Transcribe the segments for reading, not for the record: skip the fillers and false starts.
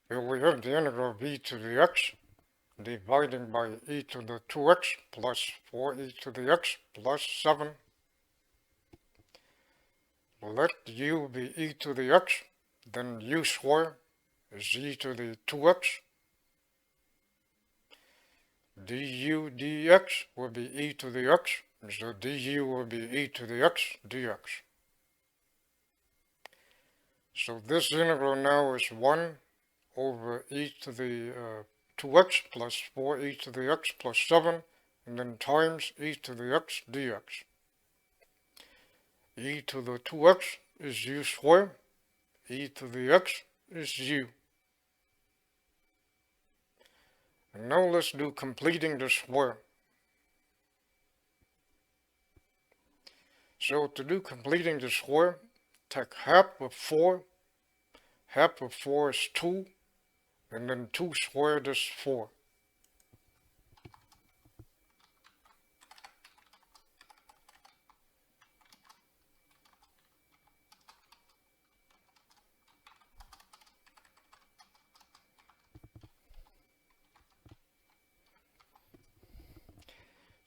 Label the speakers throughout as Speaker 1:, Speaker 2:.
Speaker 1: Here we have the integral of e to the x dividing by e to the 2x plus 4e to the x plus 7. Let u be e to the x, then u squared is e to the 2x. Du dx will be e to the x, so du will be e to the x dx. So this integral now is 1 over e to the 2x plus 4e to the x plus 7, and then times e to the x dx. E to the 2x is u squared, e to the x is u. And now let's do completing the square. So to do completing the square, take half of 4. Half of 4 is 2, and then 2 squared is 4.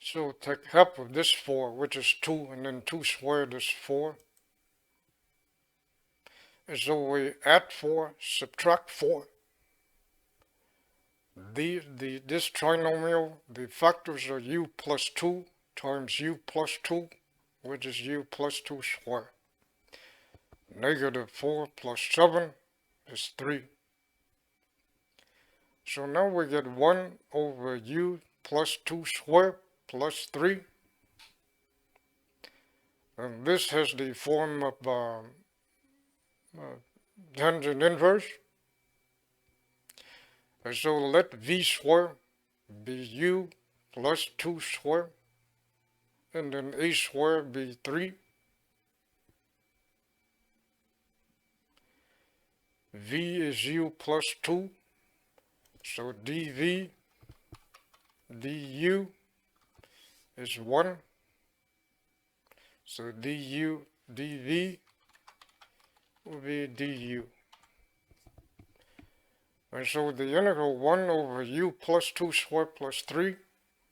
Speaker 1: So take half of this 4, which is 2, and then 2 squared is 4. And so we add 4, subtract 4. This trinomial, the factors are u plus 2 times u plus 2, which is u plus 2 squared. Negative 4 plus 7 is 3. So now we get 1 over u plus 2 squared plus 3. And this has the form of tangent inverse. And so let v squared be u plus 2 squared, and then a squared be 3. V is u plus 2, so dv du is 1, so du dv will be du. And so the integral 1 over u plus 2 squared plus 3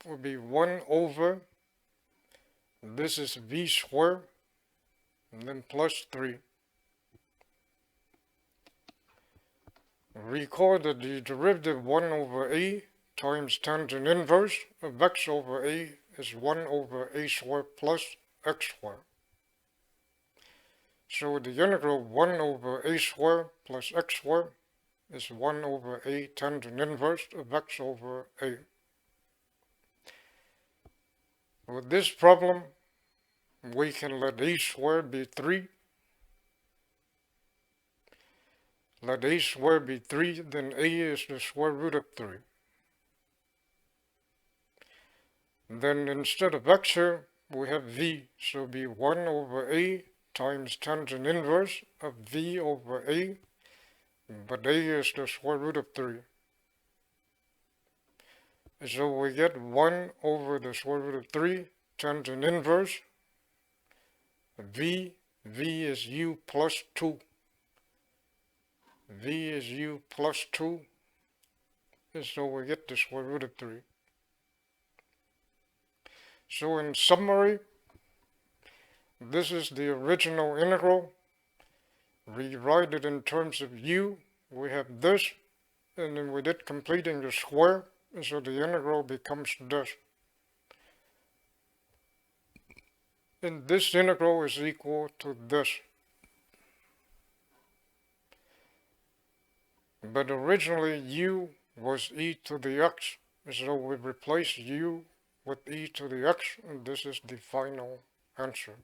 Speaker 1: will be 1 over, this is v squared, and then plus 3. Recall that the derivative 1 over a times tangent inverse of x over a is 1 over a squared plus x squared. So the integral 1 over a squared plus x squared is 1 over a tangent inverse of x over a. With this problem, we can let a squared be 3. Let a squared be 3, then a is the square root of 3. Then instead of x here, we have v, so it'll be 1 over a times tangent inverse of v over a, but a is the square root of 3. So we get 1 over the square root of 3 tangent inverse v is u plus 2. V is u plus 2, and so we get the square root of 3. So in summary, this is the original integral. Rewrite it in terms of u. We have this, and then we did completing the square, and so the integral becomes this. And this integral is equal to this. But originally u was e to the x, so we replace u with e to the x, and this is the final answer.